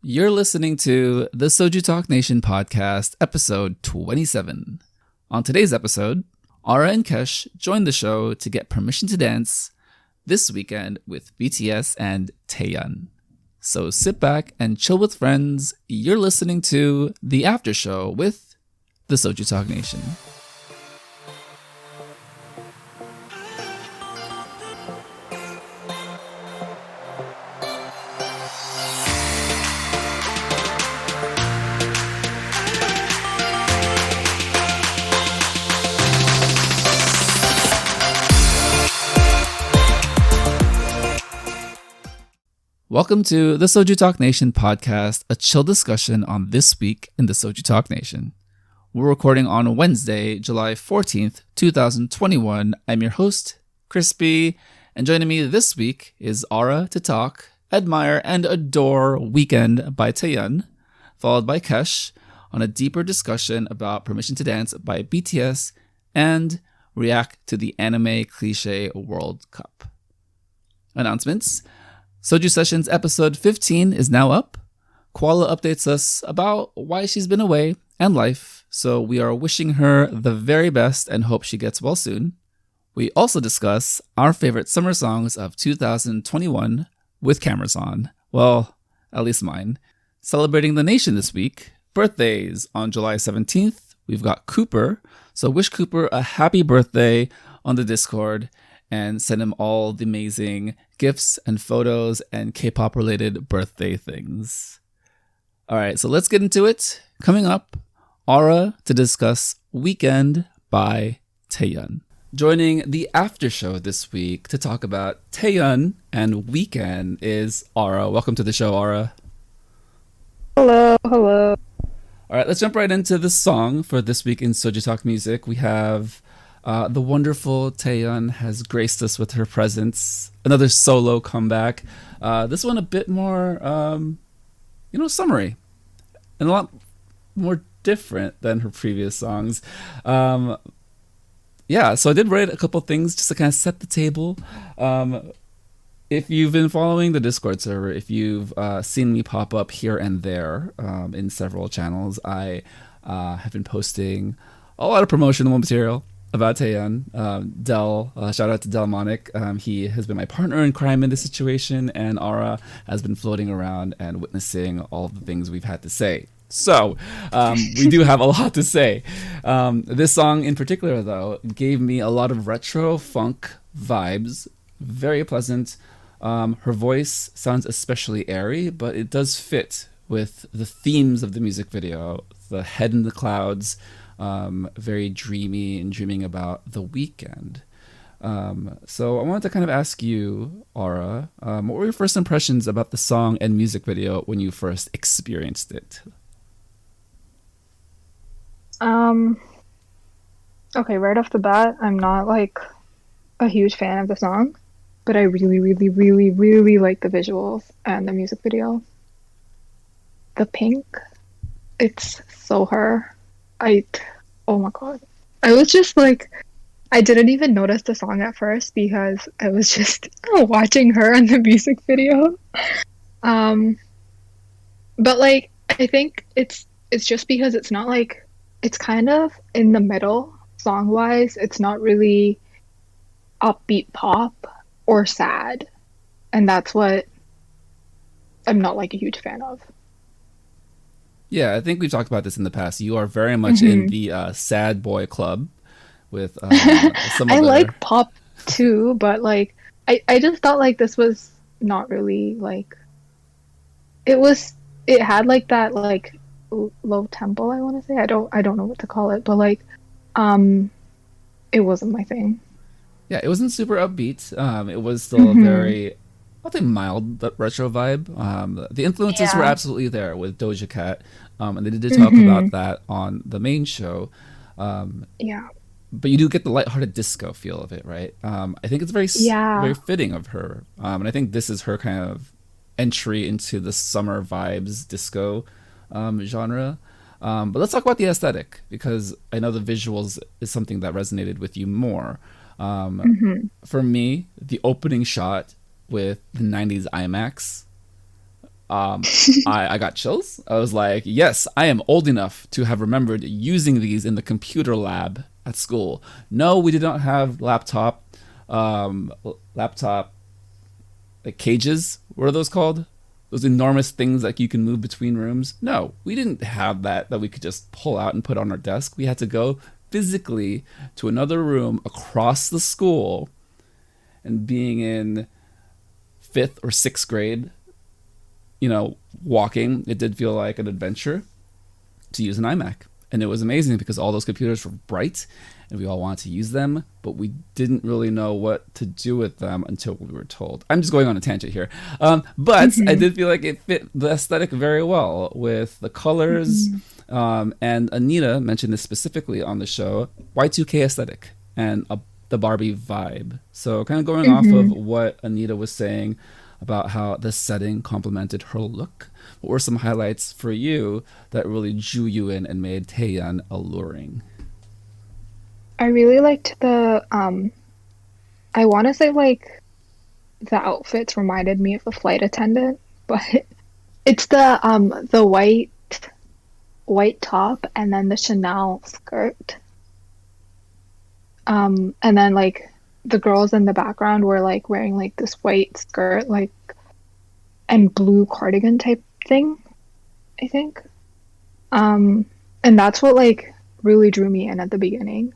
You're listening to the SojuTalk Nation podcast, episode 27. On today's episode, Ara and Kesh joined the show to get permission to dance this weekend with BTS and Taeyeon. So sit back and chill with friends. You're listening to the after show with the SojuTalk Nation. Welcome to the SojuTalk Nation podcast, a chill discussion on this week in the SojuTalk Nation. We're recording on Wednesday, July 14th, 2021. I'm your host, Crispy, and joining me this week is Ara to talk, admire, and adore Weekend by Taeyeon, followed by Kesh on a deeper discussion about Permission to Dance by BTS and react to the anime Cliche World Cup. Announcements. Soju Sessions episode 15 is now up. Koala updates us about why she's been away and life, so we are wishing her the very best and hope she gets well soon. We also discuss our favorite summer songs of 2021 with cameras on. Well, at least mine. Celebrating the nation this week, birthdays on July 17th, we've got Cooper, so wish Cooper a happy birthday on the Discord and send him all the amazing gifts and photos and K-pop related birthday things. All right, so let's get into it. Coming up, Ara to discuss Weekend by Taeyeon. Joining the after show this week to talk about Taeyeon and Weekend is Ara. Welcome to the show, Ara. Hello. All right, let's jump right into the song for this week in SojuTalk Music. We have the wonderful Taeyeon has graced us with her presence. Another solo comeback. This one a bit more, summery. And a lot more different than her previous songs. So I did write a couple things just to kind of set the table. If you've been following the Discord server, if you've seen me pop up here and there in several channels, I have been posting a lot of promotional material about Taeyeon. Shout out to Delmonic. He has been my partner in crime in this situation, and Ara has been floating around and witnessing all the things we've had to say. So, we do have a lot to say. This song in particular, though, gave me a lot of retro funk vibes. Very pleasant. Her voice sounds especially airy, but it does fit with the themes of the music video. The head in the clouds, very dreamy and dreaming about the weekend. So I wanted to kind of ask you, Ara, what were your first impressions about the song and music video when you first experienced it? Okay, right off the bat, I'm not like a huge fan of the song, but I really, really, really, really like the visuals and the music video. The pink, it's so her. Oh my god. I was just like, I didn't even notice the song at first because I was just watching her in the music video. But like, I think it's just because it's not like, it's kind of in the middle song-wise. It's not really upbeat pop or sad. And that's what I'm not like a huge fan of. Yeah, I think we've talked about this in the past. You are very much in the sad boy club with some I other... like pop too, but like I just thought like this was not really like it had like that like low tempo, I want to say. I don't know what to call it, but like it wasn't my thing. Yeah, it wasn't super upbeat. It was still a very, I'll say, mild but retro vibe. The influences were absolutely there with Doja Cat, and they did talk about that on the main show. But you do get the lighthearted disco feel of it, right? I think it's very fitting of her, and I think this is her kind of entry into the summer vibes disco genre. But let's talk about the aesthetic, because I know the visuals is something that resonated with you more. For me, the opening shot with the 90s IMAX I got chills. I was like, yes, I am old enough to have remembered using these in the computer lab at school. No, we did not have laptop like cages. What are those called? Those enormous things that you can move between rooms. No, we didn't have that we could just pull out and put on our desk. We had to go physically to another room across the school. And being in 5th or 6th grade, walking, it did feel like an adventure to use an iMac. And it was amazing because all those computers were bright and we all wanted to use them, but we didn't really know what to do with them until we were told. I'm just going on a tangent here. But I did feel like it fit the aesthetic very well with the colors. And Anita mentioned this specifically on the show, Y2K aesthetic and the Barbie vibe. So kind of going off of what Anita was saying about how the setting complemented her look, what were some highlights for you that really drew you in and made Taeyeon alluring? I really liked the I want to say like the outfits reminded me of a flight attendant, but it's the white top and then the Chanel skirt. And then like the girls in the background were like wearing like this white skirt like and blue cardigan type thing, I think. And that's what like really drew me in at the beginning.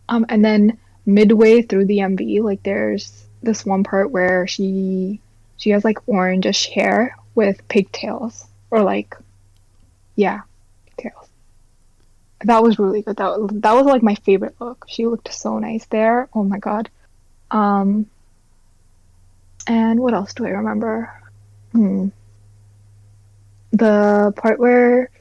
And then midway through the MV, like there's this one part where she has like orangish hair with pigtails or like pigtails. That was really good. That was like my favorite look. She looked so nice there. Oh my god. And what else do I remember? The part where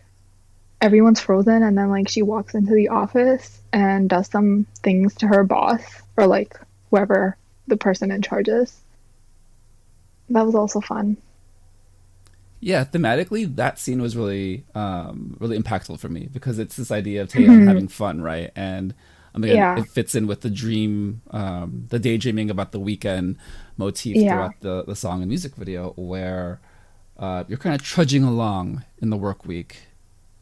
everyone's frozen and then like she walks into the office and does some things to her boss or like whoever the person in charge is. That was also fun. Yeah, thematically, that scene was really, really impactful for me because it's this idea of Taeyeon having fun, right? And it fits in with the dream, the daydreaming about the weekend motif throughout the song and music video, where you're kind of trudging along in the work week,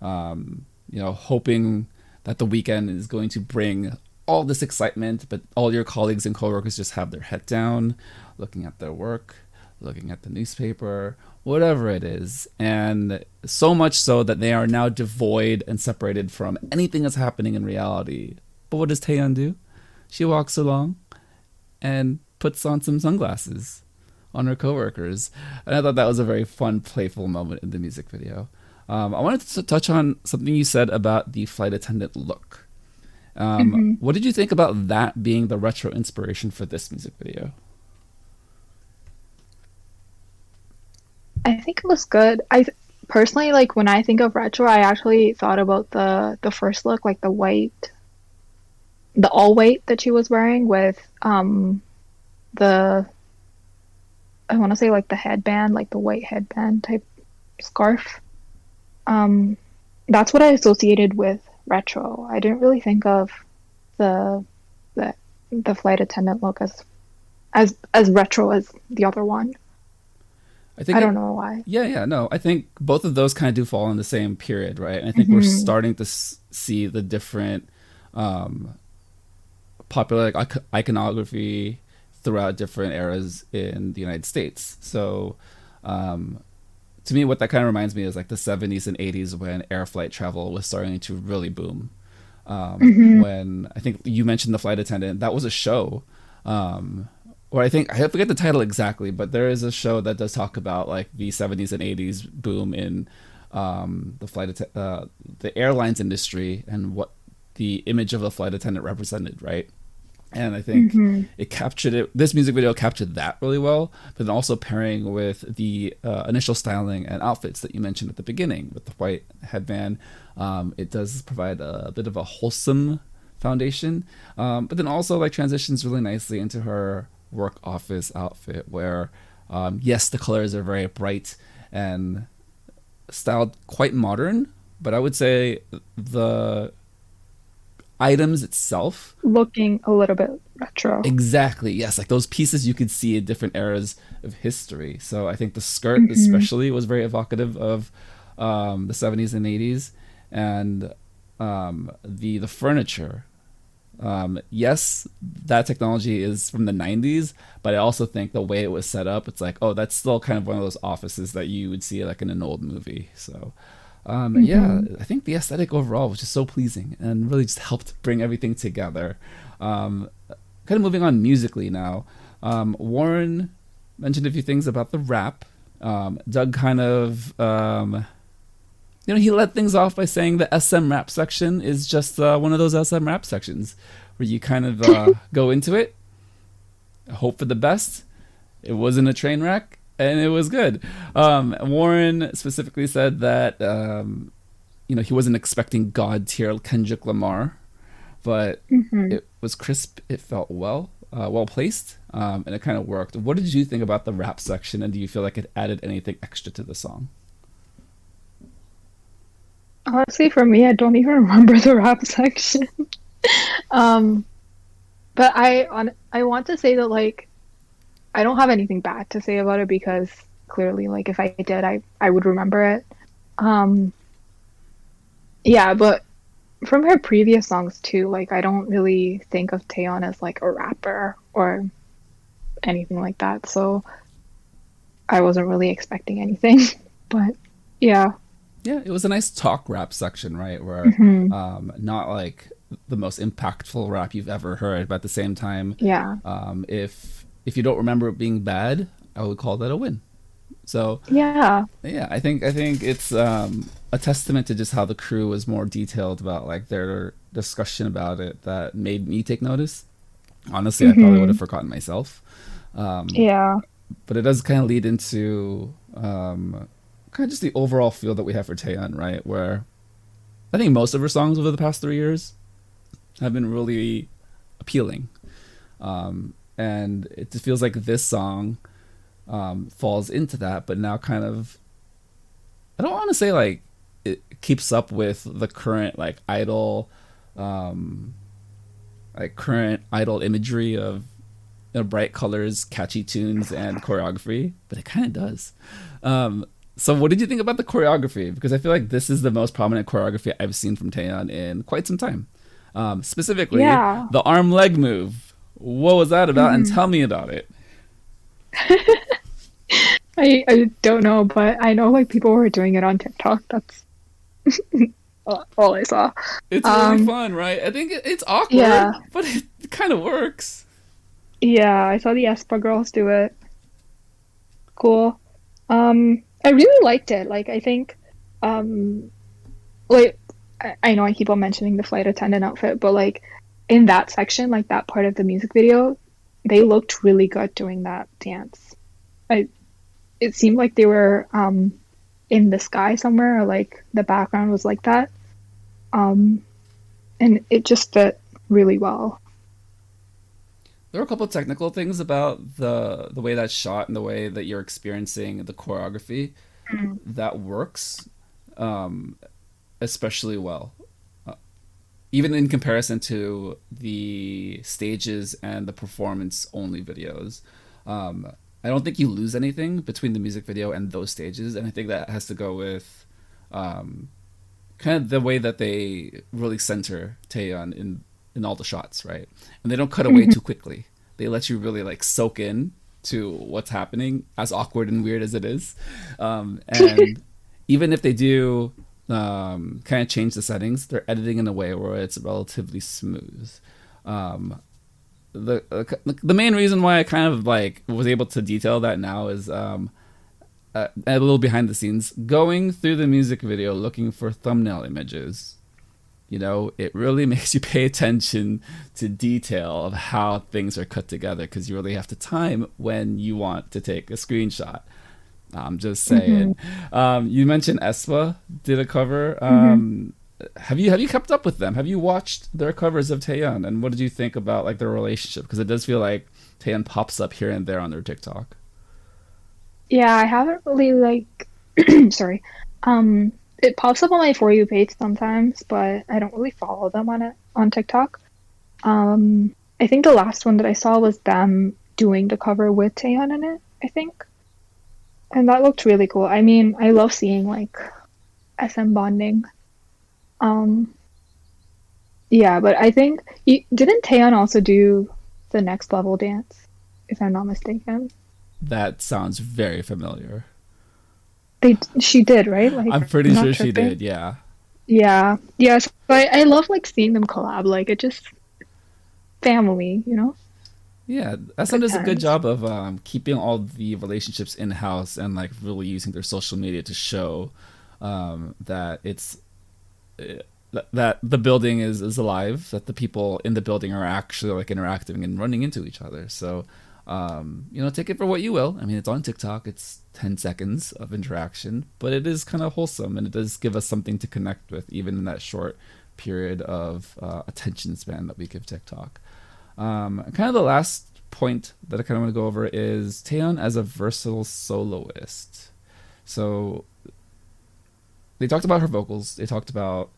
hoping that the weekend is going to bring all this excitement, but all your colleagues and coworkers just have their head down, looking at their work, looking at the newspaper, whatever it is. And so much so that they are now devoid and separated from anything that's happening in reality. But what does Taeyeon do? She walks along and puts on some sunglasses on her coworkers. And I thought that was a very fun, playful moment in the music video. I wanted to touch on something you said about the flight attendant look. What did you think about that being the retro inspiration for this music video? I think it was good. I personally, like when I think of retro, I actually thought about the first look, like the all white that she was wearing with the I want to say like the headband, like the white headband type scarf. That's what I associated with retro. I didn't really think of the flight attendant look as retro as the other one. I don't know why. No. I think both of those kind of do fall in the same period, right? And I think we're starting to see the different popular iconography throughout different eras in the United States. So to me, what that kind of reminds me is like the 70s and 80s when air flight travel was starting to really boom. When I think you mentioned the flight attendant, that was a show. Or I forget the title exactly, but there is a show that does talk about like the 70s and 80s boom in the airlines industry and what the image of a flight attendant represented, right? And I think it captured it. This music video captured that really well, but then also pairing with the initial styling and outfits that you mentioned at the beginning with the white headband. It does provide a bit of a wholesome foundation, but then also like transitions really nicely into her work office outfit where yes, the colors are very bright and styled quite modern, but I would say the items itself. Looking a little bit retro. Exactly. Yes, like those pieces you could see in different eras of history. So I think the skirt especially was very evocative of the 70s and 80s, and the furniture. Yes, that technology is from the 90s, but I also think the way it was set up, it's like, oh, that's still kind of one of those offices that you would see like in an old movie. So yeah, I think the aesthetic overall was just so pleasing and really just helped bring everything together. Kind of moving on musically now. Warren mentioned a few things about the rap. Doug kind of, he led things off by saying the SM rap section is just one of those SM rap sections where you kind of go into it, hope for the best. It wasn't a train wreck, and it was good. Warren specifically said that, he wasn't expecting God tier Kendrick Lamar, but it was crisp. It felt well placed, and it kind of worked. What did you think about the rap section, and do you feel like it added anything extra to the song? Honestly, for me, I don't even remember the rap section. But I want to say that, like, I don't have anything bad to say about it because clearly, like, if I did, I would remember it. Yeah, but from her previous songs too, like, I don't really think of Taeyeon as like a rapper or anything like that, so I wasn't really expecting anything. But yeah. Yeah, it was a nice talk rap section, right? Where not like the most impactful rap you've ever heard, but at the same time, Yeah. If you don't remember it being bad, I would call that a win. So Yeah. I think it's a testament to just how the crew was more detailed about like their discussion about it that made me take notice. Honestly, I probably would have forgotten myself. Yeah. But it does kind of lead into kind of just the overall feel that we have for Taeyeon, right? Where I think most of her songs over the past 3 years have been really appealing. And it just feels like this song falls into that, but now kind of, I don't want to say like it keeps up with the current like idol imagery of bright colors, catchy tunes, and choreography, but it kind of does. So what did you think about the choreography? Because I feel like this is the most prominent choreography I've seen from Taeyeon in quite some time. Specifically, the arm leg move. What was that about? And tell me about it. I don't know, but I know like people were doing it on TikTok. That's all I saw. It's really fun, right? I think it's awkward, but it kind of works. Yeah, I saw the aespa girls do it. Cool. I really liked it. Like, I think, like, I know I keep on mentioning the flight attendant outfit, but like in that section, like that part of the music video, they looked really good doing that dance. It seemed like they were in the sky somewhere, or like the background was like that. And it just fit really well. There were a couple of technical things about the way that's shot and the way that you're experiencing the choreography that works especially well. Even in comparison to the stages and the performance only videos. I don't think you lose anything between the music video and those stages, and I think that has to go with kind of the way that they really center Taeyeon in all the shots, right? And they don't cut away too quickly. They let you really like soak in to what's happening, as awkward and weird as it is. And even if they do kind of change the settings, they're editing in a way where it's relatively smooth. The main reason why I kind of like was able to detail that now is a little behind the scenes, going through the music video looking for thumbnail images. It really makes you pay attention to detail of how things are cut together, because you really have to time when you want to take a screenshot. I'm just saying. You mentioned aespa did a cover. Have you kept up with them? Have you watched their covers of Taeyeon? And what did you think about like their relationship? Because it does feel like Taeyeon pops up here and there on their TikTok. Yeah, I haven't really like sorry. it pops up on my For You page sometimes, but I don't really follow them on TikTok. I think the last one that I saw was them doing the cover with Taeyeon in it, I think. And that looked really cool. I mean, I love seeing like SM bonding. Um, yeah, but I think didn't Taeyeon also do the next level dance, if I'm not mistaken? That sounds very familiar. She did, right? Like, I'm pretty I'm sure not she tripping. did, yeah. Yeah, yeah. So I love like seeing them collab. Like it just family, you know, Yeah, SM good does a good times. job of keeping all the relationships in house and like really using their social media to show that it's that the building is alive, that the people in the building are actually like interacting and running into each other. So, take it for what you will. I mean, it's on TikTok. It's 10 seconds of interaction, but it is kind of wholesome and it does give us something to connect with, even in that short period of attention span that we give TikTok. Kind of the last point that I kind of want to go over is Taeyeon as a versatile soloist. So they talked about her vocals. They talked about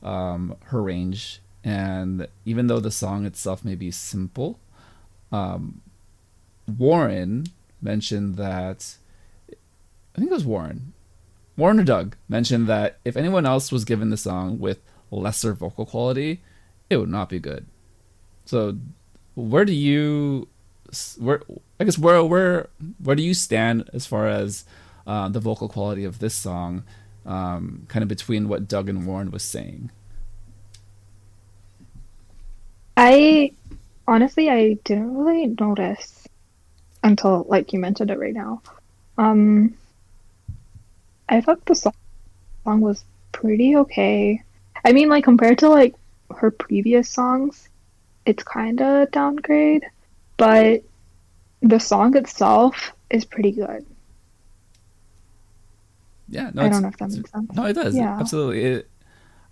her range, and even though the song itself may be simple, um, Warren mentioned that I think it was Warren or Doug mentioned that if anyone else was given the song with lesser vocal quality, it would not be good. So, where do you, where I guess where do you stand as far as the vocal quality of this song, kind of between what Doug and Warren was saying? I honestly I didn't really notice until like you mentioned it right now. Um, I thought the song was pretty okay. I mean, like compared to like her previous songs, it's kind of downgrade, but the song itself is pretty good. Yeah, no, I don't know if that makes sense. no, it does Yeah. absolutely.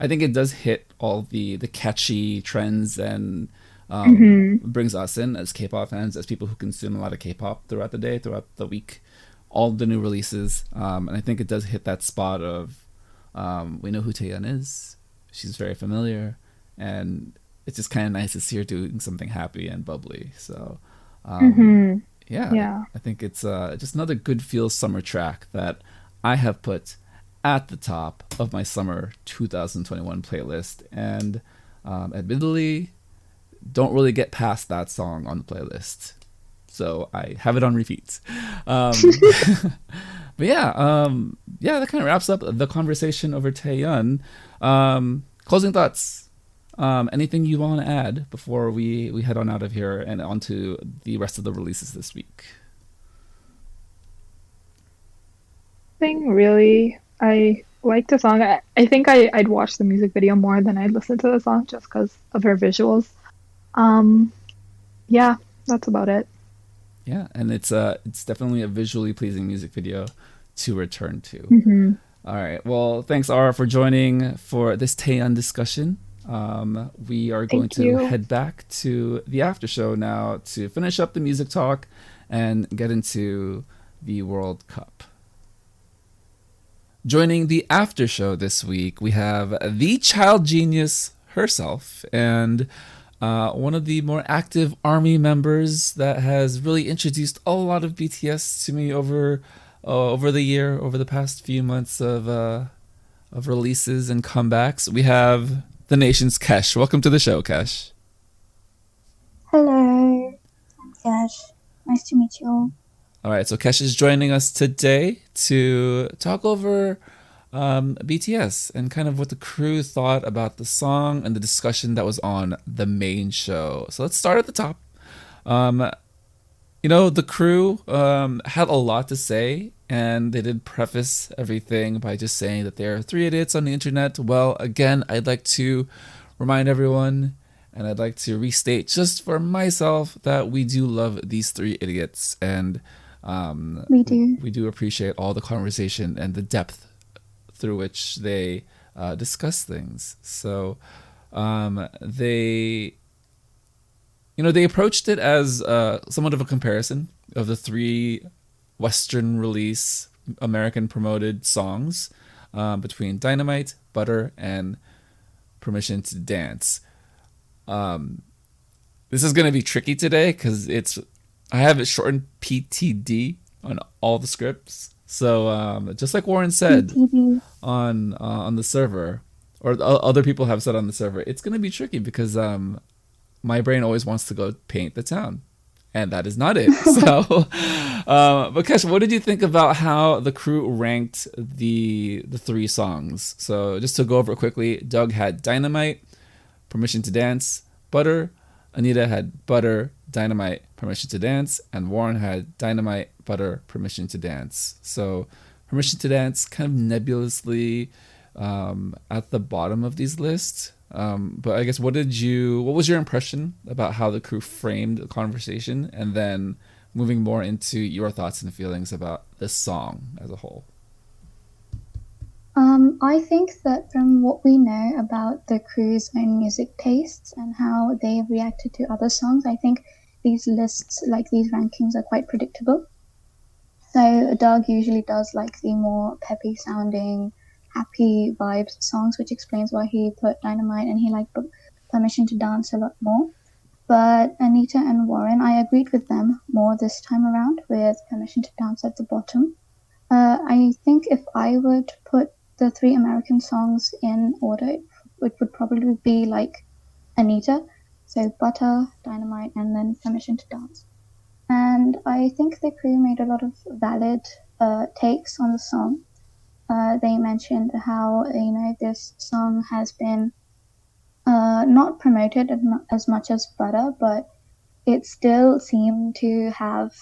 I think it does hit all the catchy trends and Hmm. brings us in as K-pop fans, as people who consume a lot of K-pop throughout the day, throughout the week, all the new releases. And I think it does hit that spot of we know who Taeyeon is. She's very familiar, and it's just kind of nice to see her doing something happy and bubbly. So, um, Hmm. yeah, Yeah. I think it's just another good feel summer track that I have put at the top of my summer 2021 playlist. And admittedly, don't really get past that song on the playlist. So I have it on repeat. Um, but yeah, that kind of wraps up the conversation over Taeyeon. Closing thoughts. Anything you want to add before we head on out of here and onto the rest of the releases this week? Thing really, I like the song. I think I'd watch the music video more than I'd listen to the song just because of her visuals. Um, yeah, that's about it. Yeah, and it's definitely a visually pleasing music video to return to. Hmm. All right. Well, thanks, Ara, for joining for this Taeyeon discussion. We are going Thank to you. head back to the after show now to finish up the music talk and get into the World Cup. Joining the after show this week, we have the child genius herself and one of the more active ARMY members that has really introduced a lot of BTS to me over the year, over the past few months of releases and comebacks. We have the nation's Kesh. Welcome to the show, Kesh. Hello, I'm Kesh. Nice to meet you. All right, so Kesh is joining us today to talk over BTS and kind of what the crew thought about the song and the discussion that was on the main show. So let's start at the top. Um, the crew had a lot to say, and they did preface everything by just saying that there are three idiots on the internet. Well, again, I'd like to remind everyone, and I'd like to restate just for myself that we do love these three idiots, and We do. we do appreciate all the conversation and the depth through which they discuss things. So they they approached it as somewhat of a comparison of the three Western release American promoted songs between Dynamite, Butter, and Permission to Dance. This is going to be tricky today because I have it shortened PTD on all the scripts. So just like Warren said on the server, or other people have said on the server, it's going to be tricky because my brain always wants to go paint the town. And that is not it. So, but Kesh, what did you think about how the crew ranked the three songs? So just to go over it quickly, Doug had Dynamite, Permission to Dance, Butter. Anita had Butter, Dynamite, Permission to Dance. And Warren had Dynamite, Butter, Permission to Dance. So Permission to Dance kind of nebulously at the bottom of these lists. But I guess what was your impression about how the crew framed the conversation, and then moving more into your thoughts and feelings about this song as a whole? I think that from what we know about the crew's own music tastes and how they've reacted to other songs, I think these lists, like these rankings, are quite predictable. So Doug usually does like the more peppy sounding, happy vibes songs, which explains why he put Dynamite and he liked Permission to Dance a lot more. But Anita and Warren, I agreed with them more this time around with Permission to Dance at the bottom. I think if I were to put the three American songs in order, it would probably be like Anita, so Butter, Dynamite, and then Permission to Dance. And I think the crew made a lot of valid takes on the song. They mentioned how, this song has been not promoted as much as Butter, but it still seemed to have,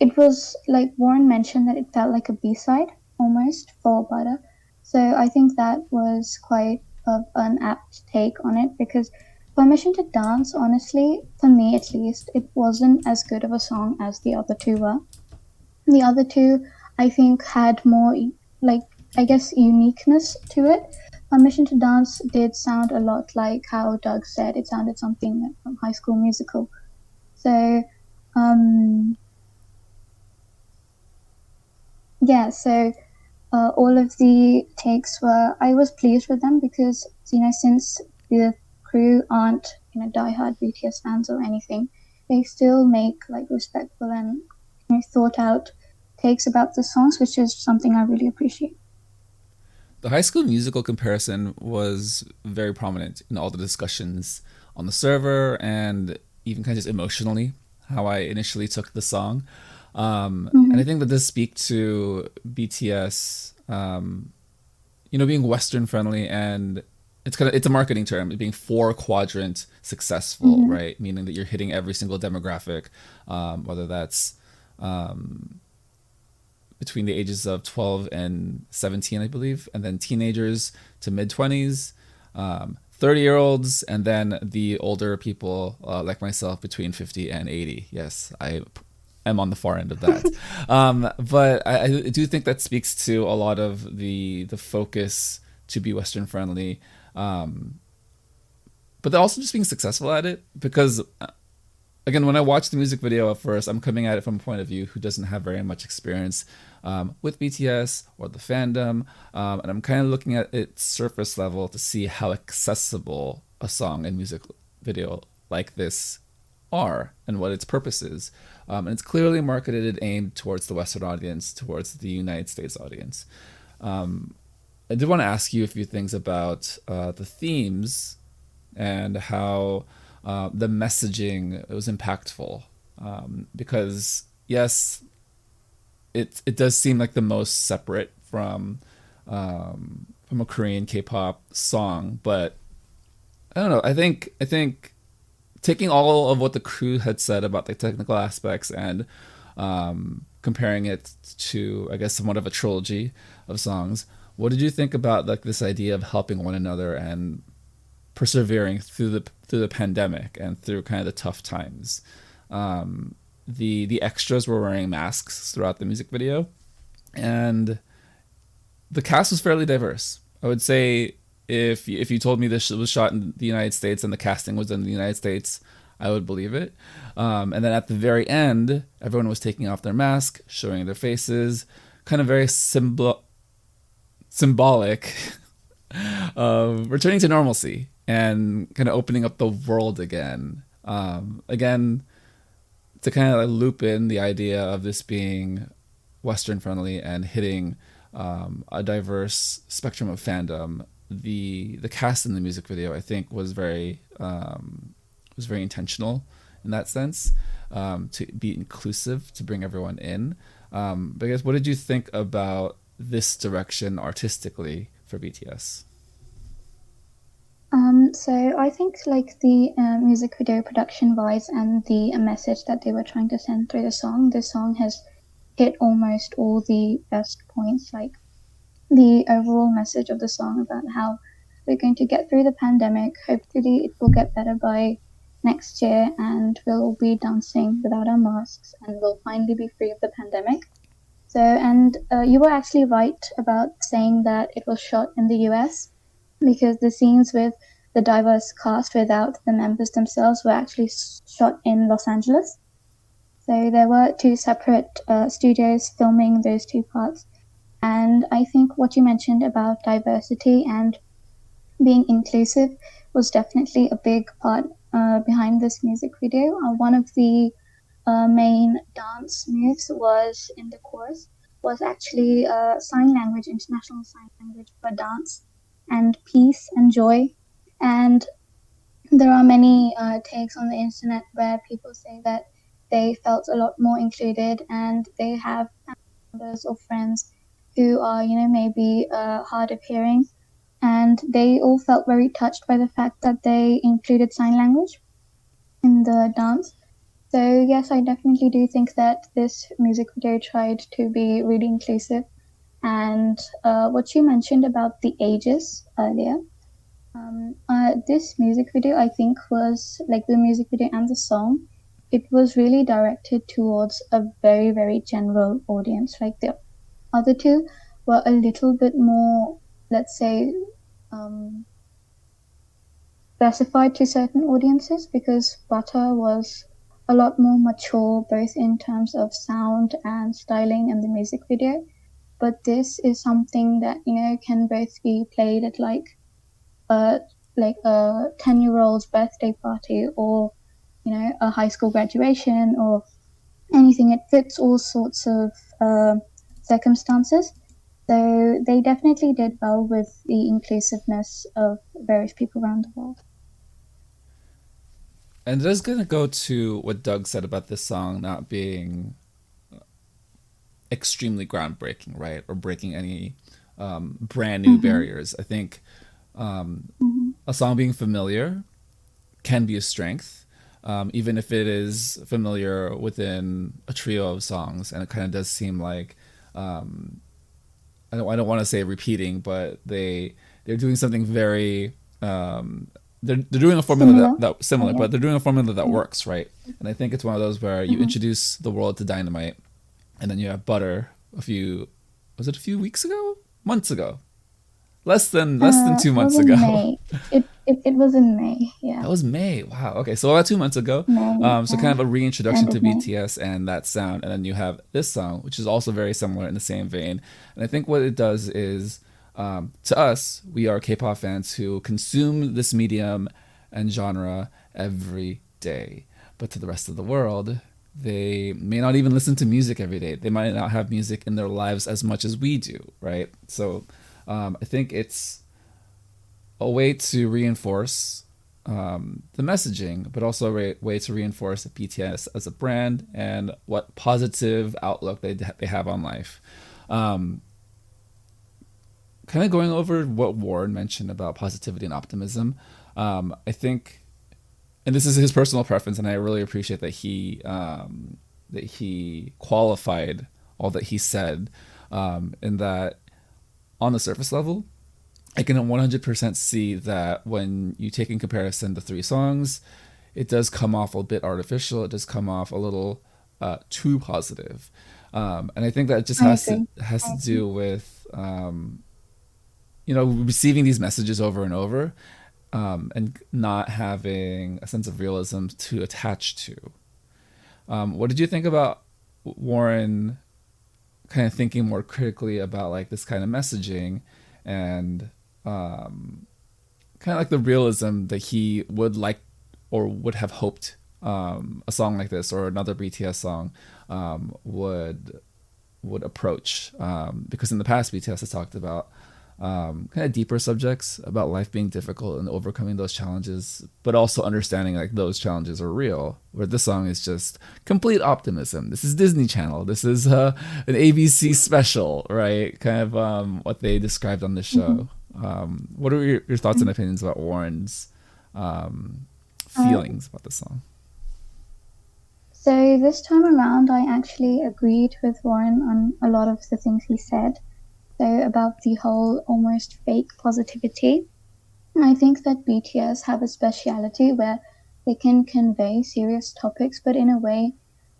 it was, like Warren mentioned, that it felt like a B-side almost for Butter. So I think that was quite an apt take on it, because Permission to Dance, honestly, for me at least, it wasn't as good of a song as the other two were. The other two, I think, had more, uniqueness to it. Permission to Dance did sound a lot like how Doug said it sounded something from High School Musical. So, all of the takes I was pleased with them because, since the crew aren't, diehard BTS fans or anything, they still make, respectful and thought out takes about the songs, which is something I really appreciate. The High School Musical comparison was very prominent in all the discussions on the server, and even kind of just emotionally, how I initially took the song. And I think that this speaks to BTS, being Western friendly, and it's a marketing term, being 4-quadrant successful, right? Meaning that you're hitting every single demographic, whether that's between the ages of 12 and 17, I believe, and then teenagers to mid-20s, 30-year-olds, and then the older people like myself between 50 and 80. Yes, I am on the far end of that. But I do think that speaks to a lot of the focus to be Western friendly, but they're also just being successful at it, because again, when I watch the music video at first, I'm coming at it from a point of view who doesn't have very much experience with BTS or the fandom, and I'm kind of looking at it surface level to see how accessible a song and music video like this are and what its purpose is. And it's clearly marketed and aimed towards the Western audience, towards the United States audience. I did want to ask you a few things about the themes and how the messaging was impactful, because yes, it does seem like the most separate from a Korean K-pop song, but I don't know. I think taking all of what the crew had said about the technical aspects and comparing it to, I guess, somewhat of a trilogy of songs, what did you think about this idea of helping one another and persevering through the pandemic and through kind of the tough times? The extras were wearing masks throughout the music video, and the cast was fairly diverse. I would say if you told me this was shot in the United States and the casting was in the United States, I would believe it. And then at the very end, everyone was taking off their mask, showing their faces, kind of very symbolic of returning to normalcy and kind of opening up the world again. Again, to kind of like loop in the idea of this being Western friendly and hitting a diverse spectrum of fandom. The cast in the music video, I think, was very intentional in that sense, to be inclusive, to bring everyone in. But I guess, what did you think about this direction artistically for BTS? So I think like the music video production wise and the message that they were trying to send through the song has hit almost all the best points. Like the overall message of the song about how we're going to get through the pandemic. Hopefully it will get better by next year and we'll all be dancing without our masks and we'll finally be free of the pandemic. So, and you were actually right about saying that it was shot in the US, because the scenes with the diverse cast without the members themselves were actually shot in Los Angeles. So there were two separate studios filming those two parts. And I think what you mentioned about diversity and being inclusive was definitely a big part behind this music video. One of the main dance moves was in the chorus was actually sign language, international sign language for dance and peace and joy. And there are many takes on the internet where people say that they felt a lot more included and they have members or friends who are, maybe hard of hearing, and they all felt very touched by the fact that they included sign language in the dance. So yes, I definitely do think that this music video tried to be really inclusive. And what you mentioned about the ages earlier, this music video, I think, was like the music video and the song, it was really directed towards a very, very general audience. Like the other two were a little bit more, let's say, specified to certain audiences, because Butter was a lot more mature, both in terms of sound and styling in the music video. But this is something that, can both be played at like a 10-year-old's birthday party or, a high school graduation or anything. It fits all sorts of circumstances. So they definitely did well with the inclusiveness of various people around the world. And it is going to go to what Doug said about this song not being extremely groundbreaking, right? Or breaking any brand new barriers. I think a song being familiar can be a strength, even if it is familiar within a trio of songs. And it kind of does seem like, I don't want to say repeating, but they're doing something very... They're doing a formula that similar, but they're doing a formula that works, right? And I think it's one of those where you introduce the world to Dynamite, and then you have Butter was it a few weeks ago? Months ago? Less than 2 months ago. May. It was in May, yeah. That was May. Wow. Okay, so about 2 months ago. So kind of a reintroduction to BTS and that sound, and then you have this song, which is also very similar in the same vein. And I think what it does is, to us, we are K-pop fans who consume this medium and genre every day. But to the rest of the world, they may not even listen to music every day. They might not have music in their lives as much as we do, right? So I think it's a way to reinforce the messaging, but also a way to reinforce BTS as a brand and what positive outlook they have on life. Kind of going over what Warren mentioned about positivity and optimism, I think, and this is his personal preference, and I really appreciate that he qualified all that he said, in that on the surface level, I can 100% see that when you take in comparison the three songs, it does come off a bit artificial. It does come off a little too positive, and I think that just has to do with receiving these messages over and over, and not having a sense of realism to attach to. What did you think about Warren kind of thinking more critically about like this kind of messaging and kind of like the realism that he would like or would have hoped a song like this or another BTS song would approach, because in the past BTS has talked about kind of deeper subjects about life being difficult and overcoming those challenges, but also understanding like those challenges are real. Where this song is just complete optimism. This is Disney Channel. This is an ABC special, right? Kind of what they described on the show. What are your thoughts and opinions about Warren's feelings about the song? So this time around, I actually agreed with Warren on a lot of the things he said. So about the whole almost fake positivity. And I think that BTS have a speciality where they can convey serious topics, but in a way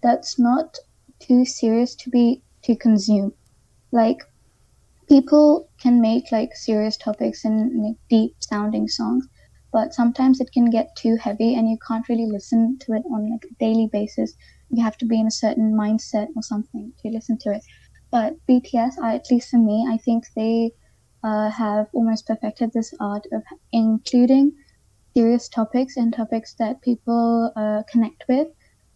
that's not too serious to consume. Like, people can make like serious topics and make deep sounding songs, but sometimes it can get too heavy and you can't really listen to it on like a daily basis. You have to be in a certain mindset or something to listen to it. But BTS, at least for me, I think they have almost perfected this art of including serious topics and topics that people connect with,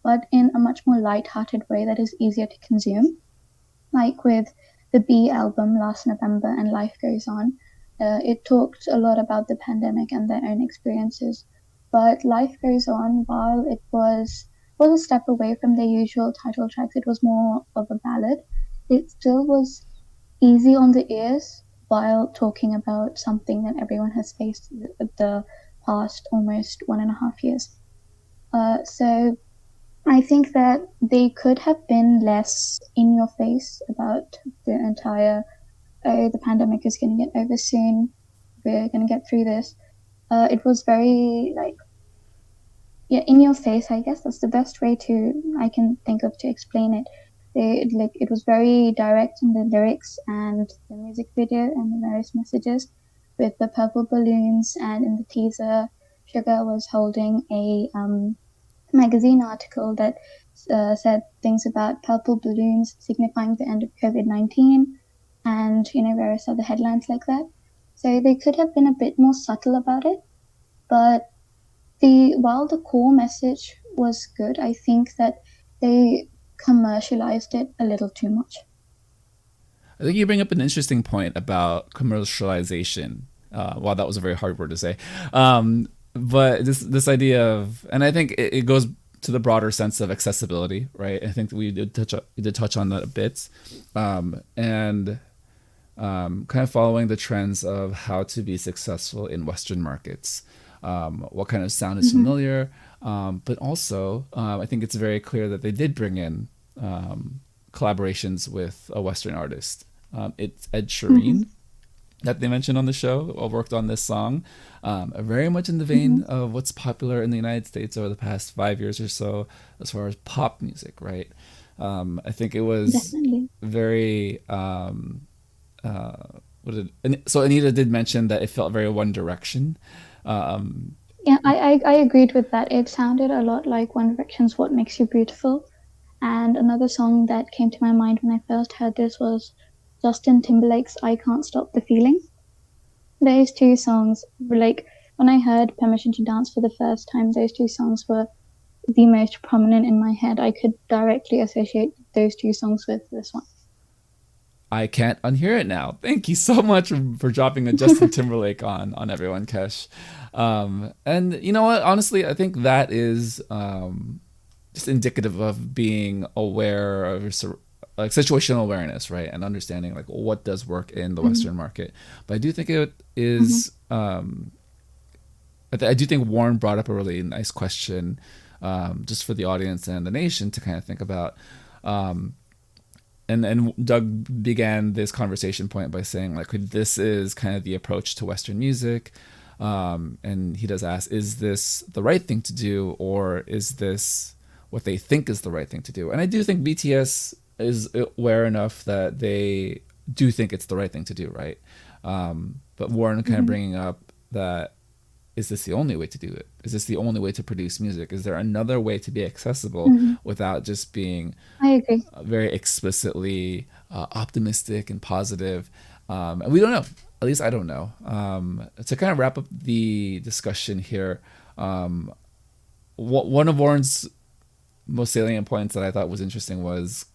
but in a much more light-hearted way that is easier to consume. Like with the B album last November and Life Goes On, it talked a lot about the pandemic and their own experiences. But Life Goes On, while it was a step away from their usual title tracks, it was more of a ballad. It still was easy on the ears while talking about something that everyone has faced the past almost 1.5 years. So I think that they could have been less in your face about the entire, oh, the pandemic is going to get over soon, we're going to get through this. It was very in your face, I guess that's the best way I can think of to explain it. It was very direct in the lyrics and the music video and the various messages with the purple balloons, and in the teaser Sugar was holding a magazine article that said things about purple balloons signifying the end of COVID-19 and various other headlines like that. So they could have been a bit more subtle about it, but while the core message was good, I think that they commercialized it a little too much. I think you bring up an interesting point about commercialization. Wow, that was a very hard word to say. But this idea of, and I think it goes to the broader sense of accessibility, right? I think we did touch on that a bit, and kind of following the trends of how to be successful in Western markets. What kind of sound is familiar, but also I think it's very clear that they did bring in collaborations with a Western artist. It's Ed Sheeran that they mentioned on the show, worked on this song, very much in the vein of what's popular in the United States over the past 5 years or so as far as pop music, right? I think it was Definitely very so Anita did mention that it felt very One Direction. I agreed with that. It sounded a lot like One Direction's What Makes You Beautiful. And another song that came to my mind when I first heard this was Justin Timberlake's I Can't Stop the Feeling. Those two songs were like, when I heard Permission to Dance for the first time, those two songs were the most prominent in my head. I could directly associate those two songs with this one. I can't unhear it now. Thank you so much for dropping a Justin Timberlake on everyone, Kesh. And you know what? Honestly, I think that is just indicative of being aware of like situational awareness, right? And understanding like what does work in the Western market. But I do think it is. I do think Warren brought up a really nice question, just for the audience and the nation to kind of think about. And Doug began this conversation point by saying, like, this is kind of the approach to Western music. And he does ask, is this the right thing to do, or is this what they think is the right thing to do? And I do think BTS is aware enough that they do think it's the right thing to do, right? But Warren kind of bringing up that, is this the only way to do it? Is this the only way to produce music? Is there another way to be accessible without just being I agree. very explicitly optimistic and positive? And we don't know. At least I don't know. To kind of wrap up the discussion here, one of Warren's most salient points that I thought was interesting was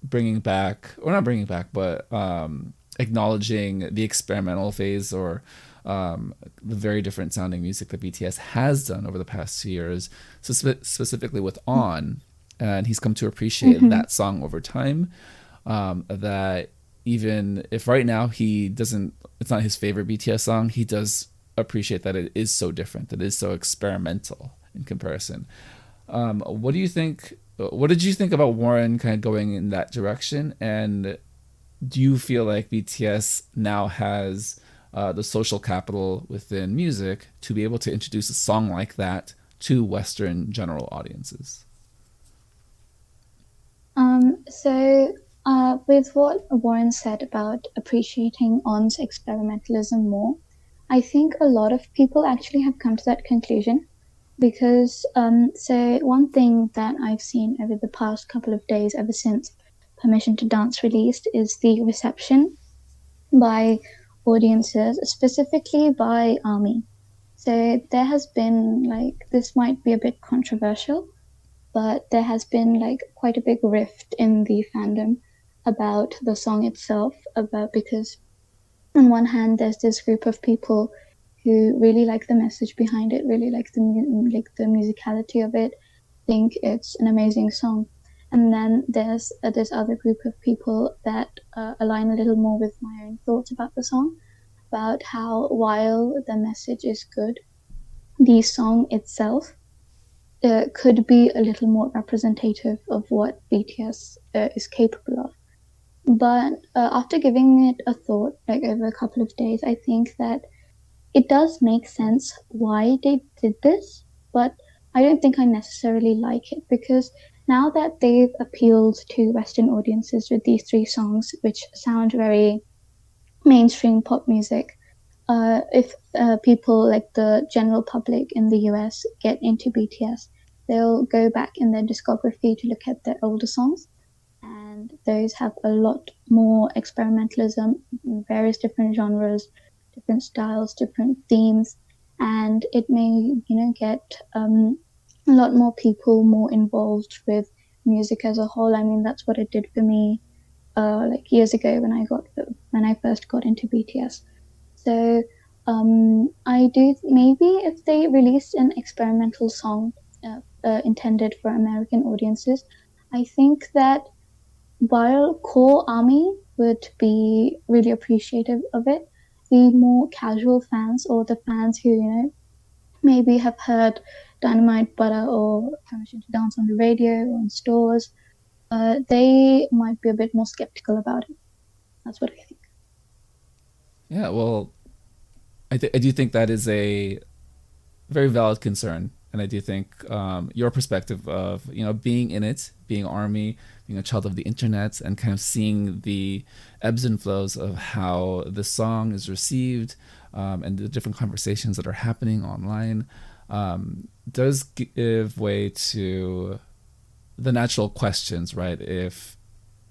bringing back, or not bringing back, but acknowledging the experimental phase, or the very different sounding music that BTS has done over the past 2 years, so specifically with On. And he's come to appreciate that song over time. That even if right now it's not his favorite BTS song, he does appreciate that it is so different, that it is so experimental in comparison. What do you think? What did you think about Warren kind of going in that direction? And do you feel like BTS now has the social capital within music to be able to introduce a song like that to Western general audiences? With what Warren said about appreciating On's experimentalism more, I think a lot of people actually have come to that conclusion. Because, one thing that I've seen over the past couple of days, ever since Permission to Dance released, is the reception by audiences, specifically by ARMY. So there has been, this might be a bit controversial, but there has been, quite a big rift in the fandom about the song itself, because on one hand, there's this group of people who really like the message behind it, really like the musicality of it, think it's an amazing song. And then there's this other group of people that align a little more with my own thoughts about the song, about how while the message is good, the song itself could be a little more representative of what BTS is capable of. But after giving it a thought, over a couple of days, I think that it does make sense why they did this, but I don't think I necessarily like it, because now that they've appealed to Western audiences with these 3 songs, which sound very mainstream pop music, if people like the general public in the US get into BTS, they'll go back in their discography to look at their older songs, and those have a lot more experimentalism, various different genres, different styles, different themes, and it may, get a lot more people more involved with music as a whole. I mean, that's what it did for me, years ago when I first got into BTS. So I do, maybe if they released an experimental song intended for American audiences, I think that while core ARMY would be really appreciative of it, the more casual fans, or the fans who, maybe have heard Dynamite Butter or Permission to Dance on the radio or in stores, they might be a bit more skeptical about it. That's what I think. Yeah, well, I do think that is a very valid concern. And I do think your perspective of, being in it, being ARMY, being a child of the internet, and kind of seeing the ebbs and flows of how the song is received, and the different conversations that are happening online, does give way to the natural questions, right? If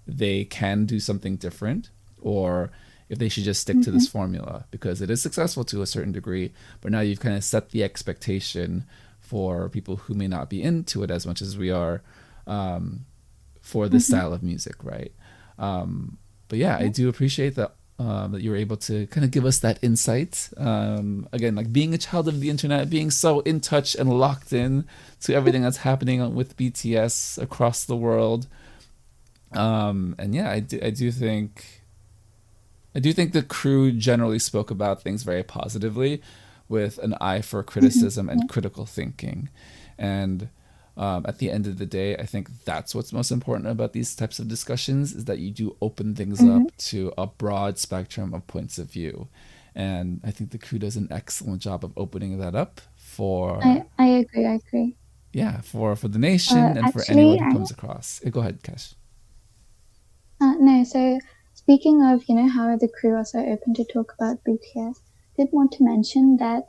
they can do something different, or if they should just stick to this formula, because it is successful to a certain degree, but now you've kind of set the expectation for people who may not be into it as much as we are, for this style of music, right? But yeah, I do appreciate that that you were able to kind of give us that insight. Again, like being a child of the internet, being so in touch and locked in to everything that's happening with BTS across the world. And yeah, I do think the crew generally spoke about things very positively, with an eye for criticism and critical thinking. And at the end of the day, I think that's what's most important about these types of discussions, is that you do open things up to a broad spectrum of points of view. And I think the crew does an excellent job of opening that up for... I agree. Yeah, for the nation and for anyone who comes across. Go ahead, Kesh. No, so speaking of, how the crew are so open to talk about BTS, I did want to mention that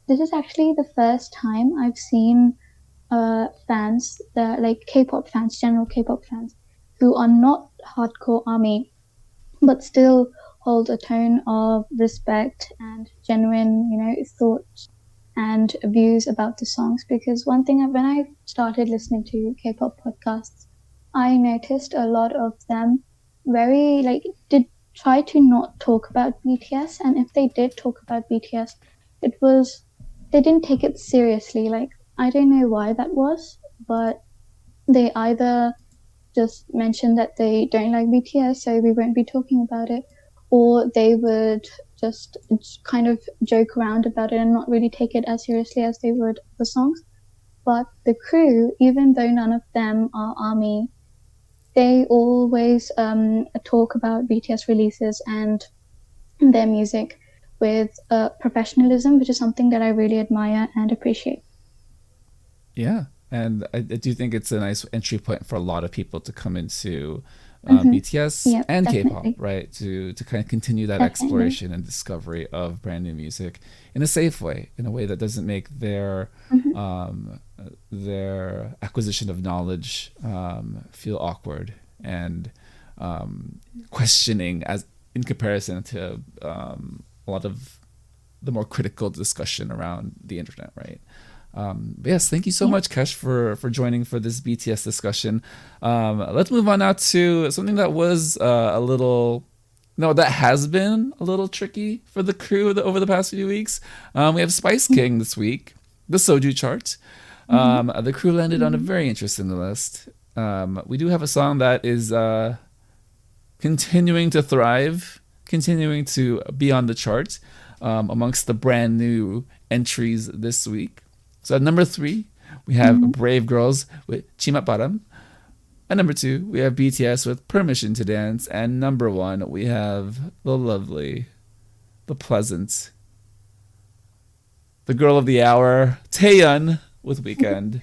this is actually the first time I've seen fans, like K-pop fans, general K-pop fans, who are not hardcore ARMY, but still hold a tone of respect and genuine, thought and views about the songs. Because one thing, when I started listening to K-pop podcasts, I noticed a lot of them very did try to not talk about BTS, and if they did talk about BTS, they didn't take it seriously. I don't know why that was, but they either just mentioned that they don't like BTS, so we won't be talking about it, or they would just kind of joke around about it and not really take it as seriously as they would the songs. But the crew, even though none of them are ARMY, they always talk about BTS releases and their music with professionalism, which is something that I really admire and appreciate. Yeah, and I do think it's a nice entry point for a lot of people to come into BTS and definitely. K-pop, right? To kind of continue that exploration and discovery of brand new music in a safe way, in a way that doesn't make their acquisition of knowledge feel awkward and questioning, as in comparison to a lot of the more critical discussion around the internet, right? But yes, thank you so much, Kesh, for joining for this BTS discussion. Let's move on now to something that was that has been a little tricky for the crew over the past few weeks. We have Spice King this week, the Soju chart. The crew landed on a very interesting list. We do have a song that is continuing to thrive, continuing to be on the chart amongst the brand new entries this week. So at number 3, we have Brave Girls with Chimat Param. At number 2, we have BTS with Permission to Dance. And number 1, we have the lovely, the pleasant, the girl of the hour, Taeyeon with Weekend.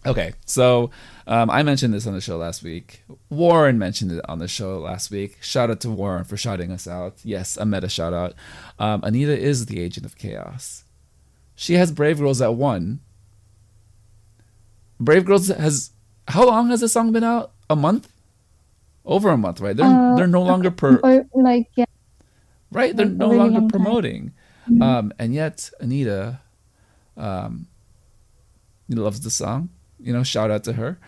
Okay, so I mentioned this on the show last week. Warren mentioned it on the show last week. Shout out to Warren for shouting us out. Yes, a meta shout out. Anita is the agent of chaos. She has Brave Girls at 1. Brave Girls has... How long has the song been out? A month? Over a month, right? They're no longer right? They're no really longer promoting. And yet Anita loves the song. Shout out to her.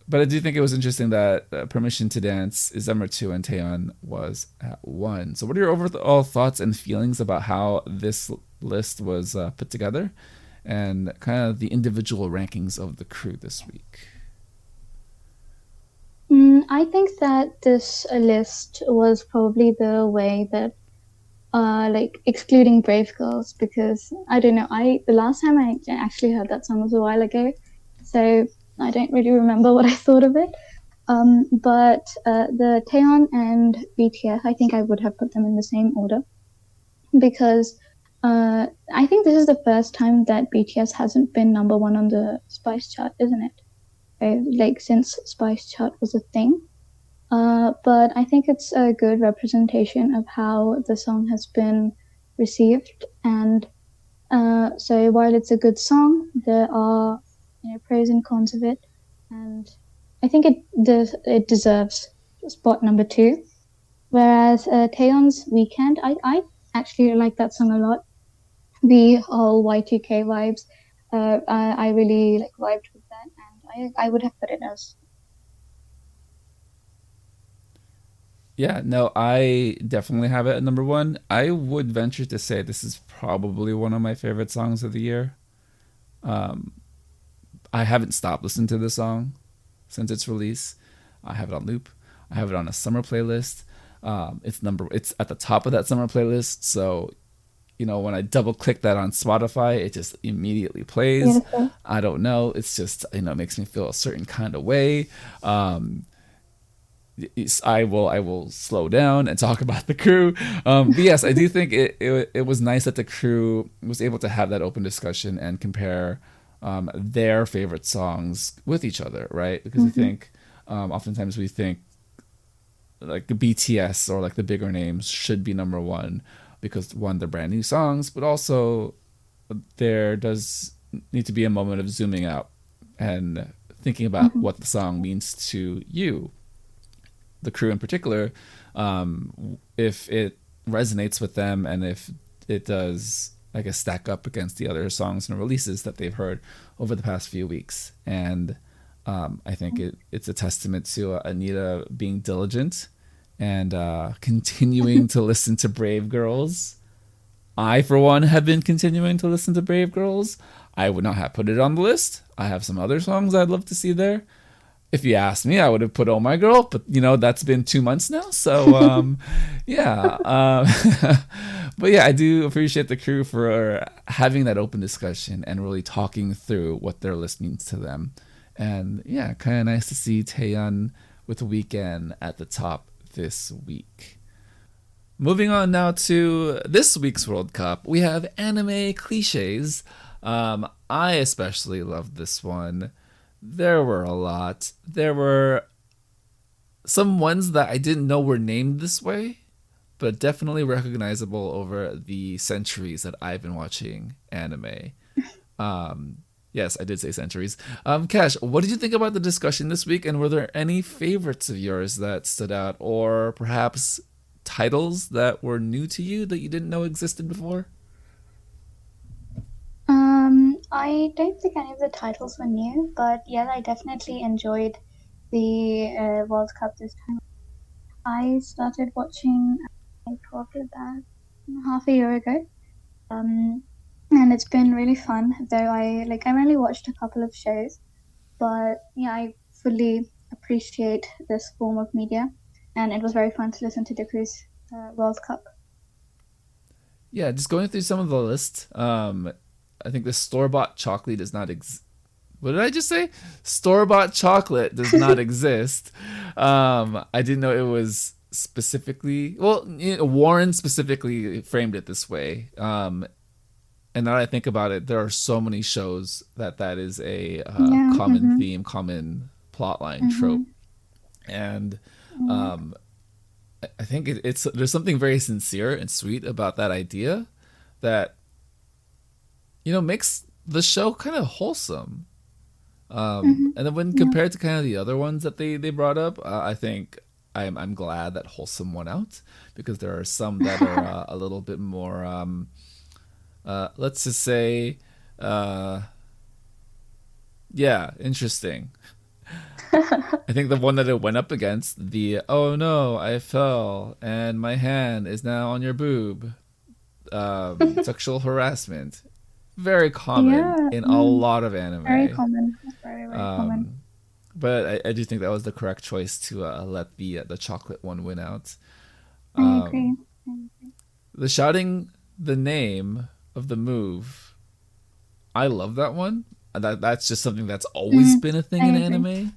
But I do think it was interesting that Permission to Dance is number 2 and Taeyeon was at 1. So what are your overall thoughts and feelings about how this list was put together and kind of the individual rankings of the crew this week? I think that this list was probably the way that excluding Brave Girls, because I don't know, the last time I actually heard that song was a while ago, so I don't really remember what I thought of it. But the Taeyeon and BTS, I think I would have put them in the same order, because I think this is the first time that BTS hasn't been number 1 on the Spice chart, isn't it? Since Spice chart was a thing. But I think it's a good representation of how the song has been received. And so while it's a good song, there are pros and cons of it. And I think it deserves spot number 2. Whereas Taeyeon's Weekend, I actually like that song a lot. The whole Y2K vibes, I really vibed with that, and I would have put it as... Yeah, no, I definitely have it at number 1. I would venture to say this is probably one of my favorite songs of the year. I haven't stopped listening to the song since its release. I have it on loop. I have it on a summer playlist. It's at the top of that summer playlist. So, when I double click that on Spotify, it just immediately plays. Beautiful. I don't know. It's just, it makes me feel a certain kind of way. I will slow down and talk about the crew. But yes, I do think it was nice that the crew was able to have that open discussion and compare their favorite songs with each other, right? Because I think oftentimes we think like the BTS or like the bigger names should be number 1 because, one, they're brand new songs, but also there does need to be a moment of zooming out and thinking about what the song means to you, the crew in particular. if it resonates with them and if it does, I guess, stack up against the other songs and releases that they've heard over the past few weeks. And I think it's a testament to Anita being diligent and continuing to listen to Brave Girls. I, for one, have been continuing to listen to Brave Girls. I would not have put it on the list. I have some other songs I'd love to see there. If you asked me, I would have put Oh My Girl, but that's been 2 months now. So yeah. But yeah, I do appreciate the crew for having that open discussion and really talking through what they're listening to them. And yeah, kind of nice to see Taeyeon with Weekend at the top this week. Moving on now to this week's World Cup, we have anime cliches. I especially loved this one. There were a lot. There were some ones that I didn't know were named this way, but definitely recognizable over the centuries that I've been watching anime. Yes, I did say centuries. Kesh, what did you think about the discussion this week, and were there any favorites of yours that stood out, or perhaps titles that were new to you that you didn't know existed before? I don't think any of the titles were new, but yeah, I definitely enjoyed the World Cup this time. I started watching probably about half a year ago, and it's been really fun. Though I only watched a couple of shows, but yeah, I fully appreciate this form of media, and it was very fun to listen to the Cruise World Cup. Yeah, just going through some of the list. I think the store-bought chocolate does not exist. What did I just say? Store-bought chocolate does not exist. I didn't know it was specifically... Well, Warren specifically framed it this way. And now that I think about it, there are so many shows that is a common theme, common plotline trope. And I think there's something very sincere and sweet about that idea that makes the show kind of wholesome. And then when compared to kind of the other ones that they brought up, I think I'm glad that wholesome won out, because there are some that are a little bit more, let's just say, interesting. I think the one that it went up against, the "oh no, I fell and my hand is now on your boob," sexual harassment. Very common in a lot of anime. Very common. Very, very common. But I do think that was the correct choice to let the chocolate one win out. I agree. The shouting the name of the move, I love that one. That's just something that's always been a thing in anime.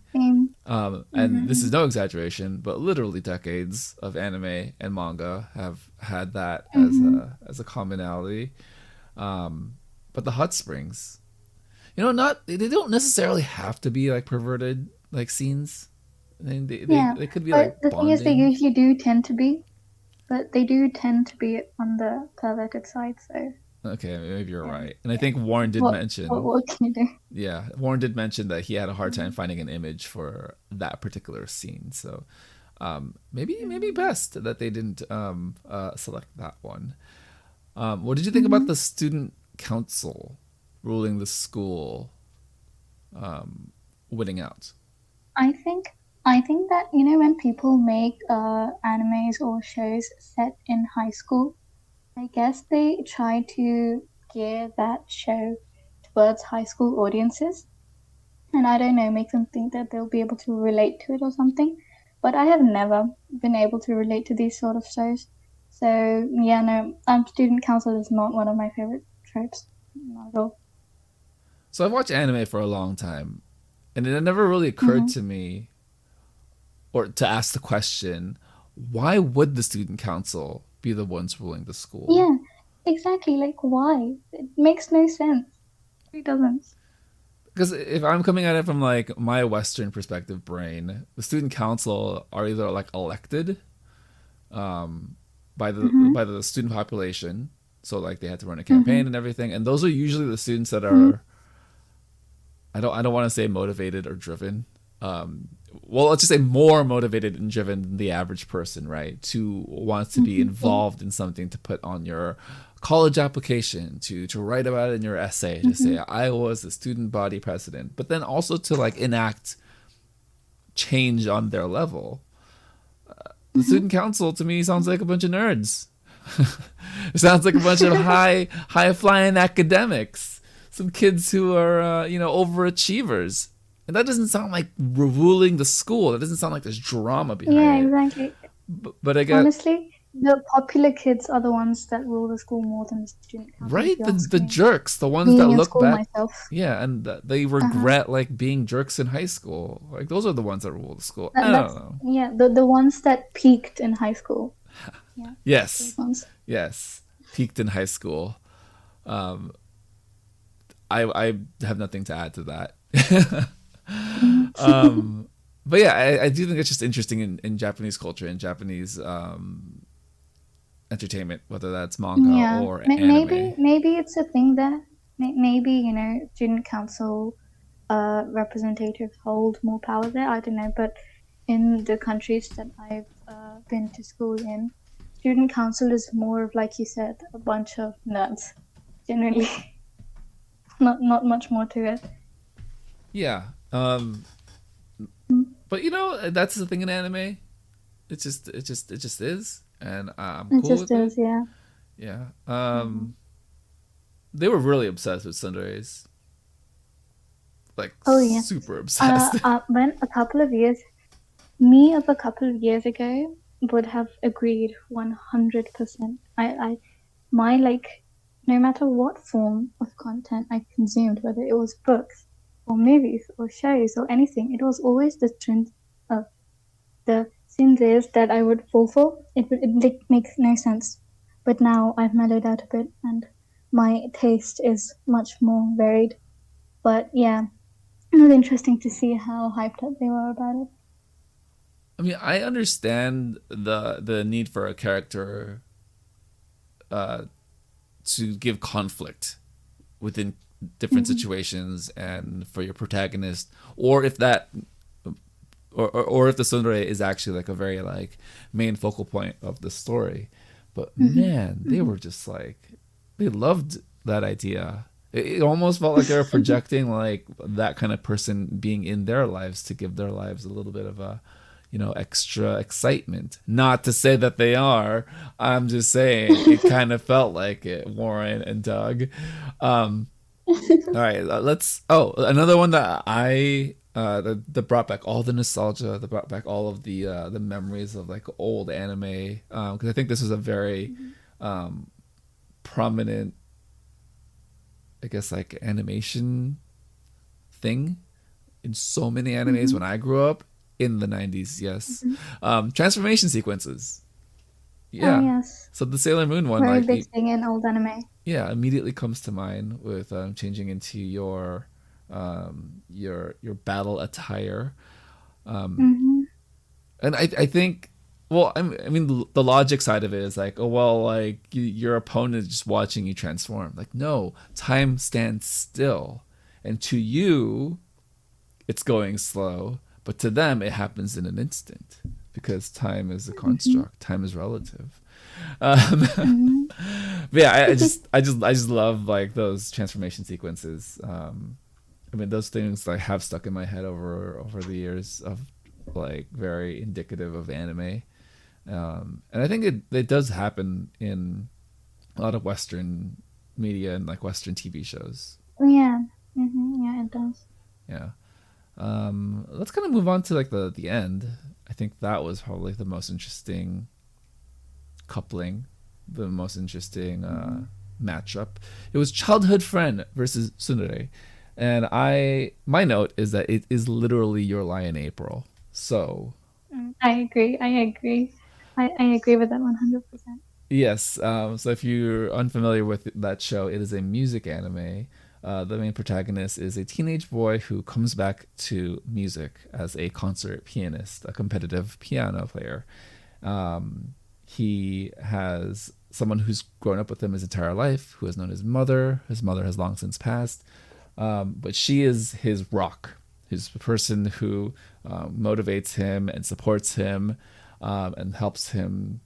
And this is no exaggeration, but literally decades of anime and manga have had that as a commonality. But the hot springs, they don't necessarily have to be like perverted like scenes. I mean, they could be like the bonding. thing is, they usually do tend to be, but they do tend to be on the perverted side. So okay, maybe you're right. And I think Warren did mention. What can you do? Yeah, Warren did mention that he had a hard time finding an image for that particular scene. So maybe best that they didn't select that one. What did you think about the student council ruling the school winning out? I think that when people make animes or shows set in high school, I guess they try to gear that show towards high school audiences, and I don't know, make them think that they'll be able to relate to it or something. But I have never been able to relate to these sort of shows. So yeah, no, student council is not one of my favorite tropes, not at all. So I've watched anime for a long time, and it never really occurred to me, or to ask the question, why would the student council be the ones ruling the school? Yeah, exactly. Like, why? It makes no sense. It doesn't. Because if I'm coming at it from like my Western perspective brain, the student council are either like elected by the student population. So like they had to run a campaign and everything, and those are usually the students that are I don't want to say motivated or driven. well, let's just say more motivated and driven than the average person, right? To wants to be involved in something, to put on your college application, to write about it in your essay, to say I was the student body president, but then also to like enact change on their level. The student council to me sounds like a bunch of nerds. It sounds like a bunch of high flying academics, some kids who are overachievers. And that doesn't sound like ruling the school. That doesn't sound like there's drama behind it. Yeah, exactly. But I guess, honestly, the popular kids are the ones that rule the school more than the student council. right? The jerks, the ones Being that in look school back. myself. Yeah, and they regret like being jerks in high school. Like those are the ones that rule the school. I don't know. Yeah, the ones that peaked in high school. Yeah. Yes. Those ones. Yes. Peaked in high school. I have nothing to add to that. But yeah, I do think it's just interesting in Japanese culture and Japanese entertainment, whether that's manga or anime. Maybe it's a thing there. Maybe student council representatives hold more power there. I don't know, but in the countries that I've been to school in, student council is more of, like you said, a bunch of nerds. Generally, not much more to it. Yeah. But that's the thing in anime. It just is, and I'm cool with it. It just is, yeah. Yeah. They were really obsessed with sundays. Like, super obsessed. When a couple of years ago would have agreed 100%. No matter what form of content I consumed, whether it was books or movies or shows or anything, it was always the synths that I would fall for. It makes no sense. But now I've mellowed out a bit and my taste is much more varied. But yeah, it was interesting to see how hyped up they were about it. I mean, I understand the need for a character to give conflict within different situations, and for your protagonist, or if that, or if the tsundere is actually like a very like main focal point of the story. But man, they were just like, they loved that idea. It almost felt like they were projecting like that kind of person being in their lives to give their lives a little bit of a extra excitement. Not to say that they are. I'm just saying it kind of felt like it, Warren and Doug. All right, let's. Oh, another one that that brought back all the nostalgia, that brought back all of the memories of like old anime. Because I think this was a very prominent, I guess, like animation thing in so many animes when I grew up. In the 90s, yes. Transformation sequences. Yeah. Oh, yes. So the Sailor Moon one, very like, big thing in old anime. Yeah, immediately comes to mind with changing into your battle attire. And I think, well, I mean, the logic side of it is like, oh well, like your opponent is just watching you transform. Like, no, time stands still, and to you, it's going slow. But to them, it happens in an instant because time is a construct. Time is relative. But yeah, I just love like those transformation sequences. I mean, those things like have stuck in my head over the years of like very indicative of anime. And I think it does happen in a lot of Western media and like Western TV shows. Yeah. Yeah, it does. Yeah. Let's kind of move on to like the end. I think that was probably the most interesting coupling, the most interesting matchup. It was childhood friend versus tsundere, and my note is that it is literally your lie in April. So I agree with that 100%. Yes. So if you're unfamiliar with that show, it is a music anime. The main protagonist is a teenage boy who comes back to music as a concert pianist, a competitive piano player. He has someone who's grown up with him his entire life, who has known his mother. His mother has long since passed, but she is his rock. He's the person who motivates him and supports him, and helps him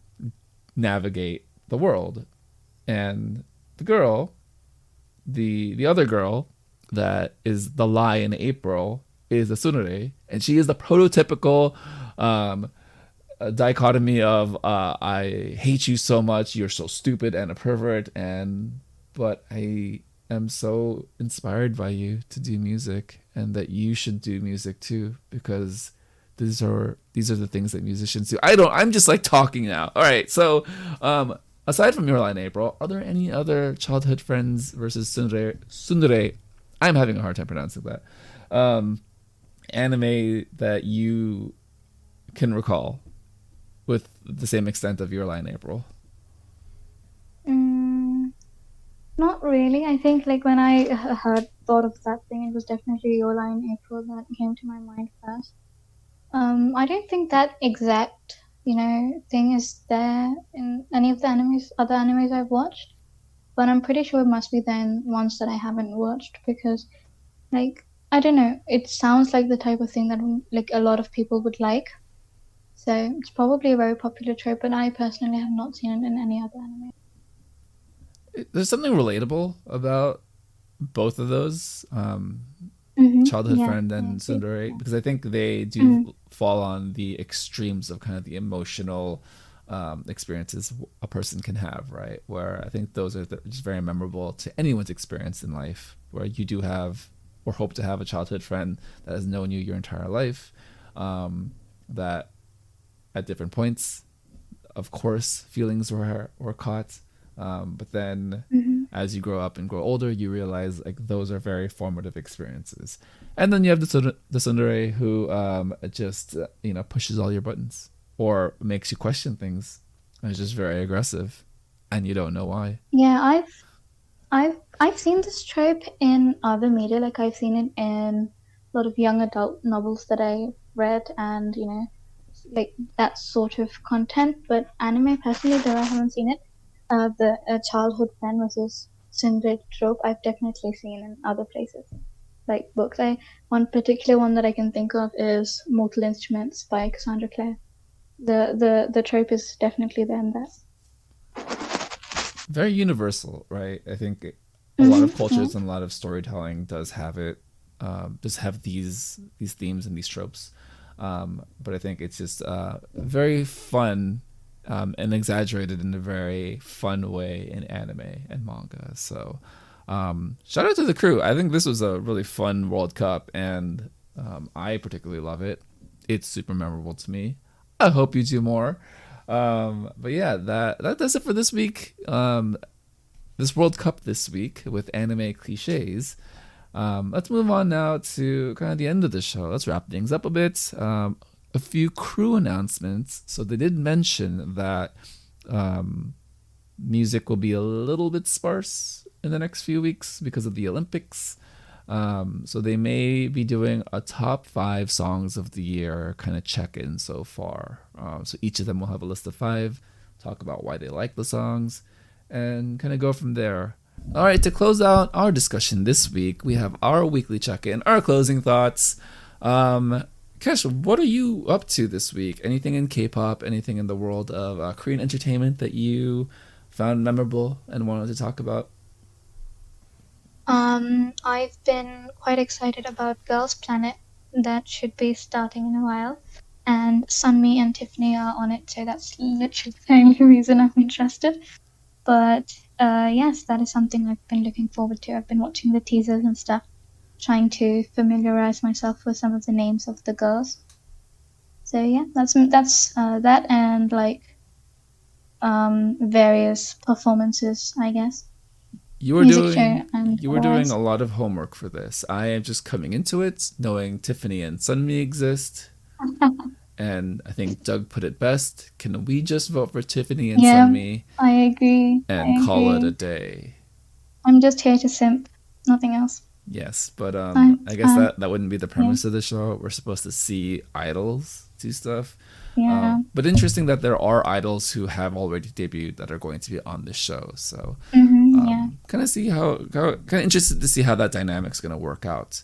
navigate the world. And the girl, the other girl that is the lie in April, is a tsundere, and she is the prototypical dichotomy of I hate you so much, you're so stupid and a pervert, but I am so inspired by you to do music, and that you should do music too, because these are the things that musicians do. I'm just like talking now. All right, so aside from Your Lie in April, are there any other childhood friends versus tsundere? I'm having a hard time pronouncing that. Anime that you can recall with the same extent of Your Lie in April? Not really. I think like when I thought of that thing, it was definitely Your Lie in April that came to my mind first. I don't think that exact, thing is there in any of the other animes I've watched, but I'm pretty sure it must be there in ones that I haven't watched, because, like, I don't know, it sounds like the type of thing that like a lot of people would like. So it's probably a very popular trope, but I personally have not seen it in any other anime. There's something relatable about both of those, childhood friend and tsundere, because I think they do fall on the extremes of kind of the emotional experiences a person can have, right? Where I think those are just very memorable to anyone's experience in life, where you do have or hope to have a childhood friend that has known you your entire life, that at different points, of course, feelings were caught. But then as you grow up and grow older, you realize like those are very formative experiences. And then you have the tsundere who just pushes all your buttons or makes you question things and is just very aggressive and you don't know why. Yeah, I've seen this trope in other media. Like I've seen it in a lot of young adult novels that I read, and like that sort of content. But anime, personally, though I haven't seen it. The childhood friend versus tsundere trope I've definitely seen in other places, like books. One particular one that I can think of is Mortal Instruments by Cassandra Clare. The trope is definitely there in that. Very universal, right? I think a lot of cultures and a lot of storytelling does have it, does have these themes and these tropes. But I think it's just very fun and exaggerated in a very fun way in anime and manga. So shout out to the crew. I think this was a really fun World Cup, and I particularly love it. It's super memorable to me. I hope you do more. But yeah, that does it for this week. This World Cup this week with anime cliches. Let's move on now to kind of the end of the show. Let's wrap things up a bit. A few crew announcements. So they did mention that music will be a little bit sparse in the next few weeks because of the Olympics. So they may be doing a top 5 songs of the year kind of check-in so far. So each of them will have a list of 5, talk about why they like the songs, and kind of go from there. All right, to close out our discussion this week, we have our weekly check-in, our closing thoughts. Kesh, what are you up to this week? Anything in K-pop, anything in the world of Korean entertainment that you found memorable and wanted to talk about? I've been quite excited about Girls Planet. That should be starting in a while. And Sunmi and Tiffany are on it, so that's literally the only reason I'm interested. But yes, that is something I've been looking forward to. I've been watching the teasers and stuff, trying to familiarize myself with some of the names of the girls. So yeah, that's that, and like various performances, I guess. You were doing a lot of homework for this. I am just coming into it knowing Tiffany and Sunmi exist. And I think Doug put it best. Can we just vote for Tiffany and Sunmi? I agree. And call it a day. I'm just here to simp, nothing else. Yes, but I guess that wouldn't be the premise of the show. We're supposed to see idols do stuff. Yeah. But interesting that there are idols who have already debuted that are going to be on this show. So kind of interested to see how that dynamic's going to work out.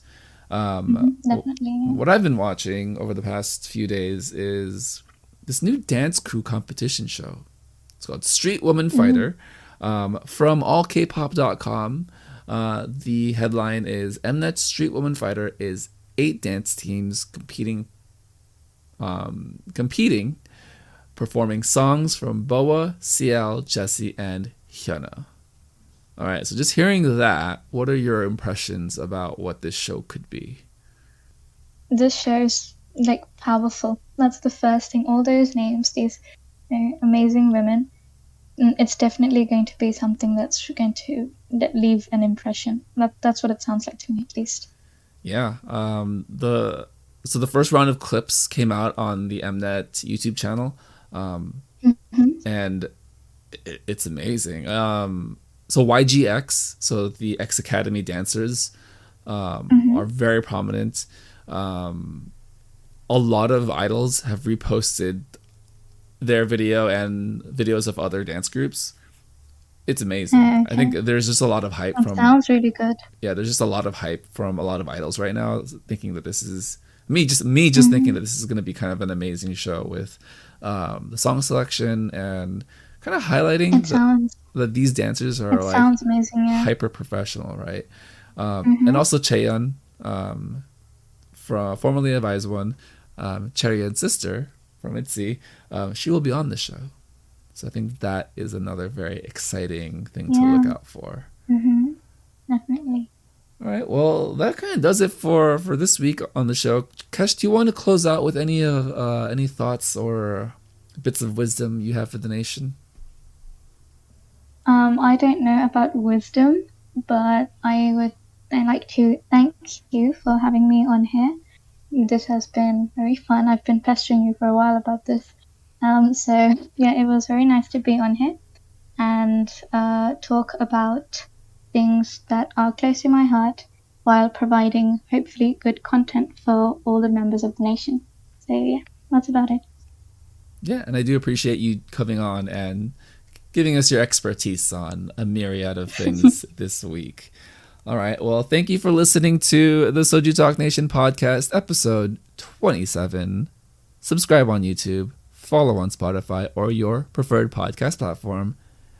Definitely. What I've been watching over the past few days is this new dance crew competition show. It's called Street Woman Fighter, from allkpop.com. The headline is Mnet's Street Woman Fighter is 8 dance teams competing, performing songs from Boa, CL, Jessie, and Hyuna. All right, so just hearing that, what are your impressions about what this show could be? This show is like powerful. That's the first thing. All those names, these amazing women. It's definitely going to be something that's going to leave an impression. That's what it sounds like to me, at least. Yeah. The first round of clips came out on the Mnet YouTube channel, and it's amazing. So YGX, so the X Academy dancers, are very prominent. A lot of idols have reposted their video and videos of other dance groups. It's amazing. Okay. I think there's just a lot of hype That sounds really good. Yeah, there's just a lot of hype from a lot of idols right now, thinking that this is me thinking that this is going to be kind of an amazing show with the song selection and kind of highlighting that these dancers are like sounds amazing, yeah. hyper professional, right? And also Taeyeon, formerly of IZ*ONE, Cherry's sister from ITZY, she will be on the show. So I think that is another very exciting thing to look out for. Definitely. All right, well, that kind of does it for this week on the show. Kesh, do you want to close out with any thoughts or bits of wisdom you have for the nation? I don't know about wisdom, but I'd like to thank you for having me on here. This has been very fun. I've been pestering you for a while about this. So yeah, it was very nice to be on here and talk about things that are close to my heart while providing hopefully good content for all the members of the nation. So yeah, that's about it. Yeah, and I do appreciate you coming on and giving us your expertise on a myriad of things this week. All right, well, thank you for listening to the SojuTalk Nation podcast, episode 27. Subscribe on YouTube, follow on Spotify or your preferred podcast platform,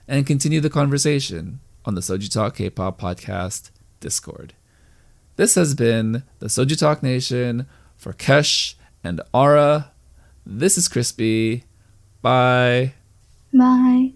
and continue the conversation on the SojuTalk Kpop Podcast Discord. This has been the SojuTalk Nation for Kesh and Ara. This is Crispy. Bye. Bye.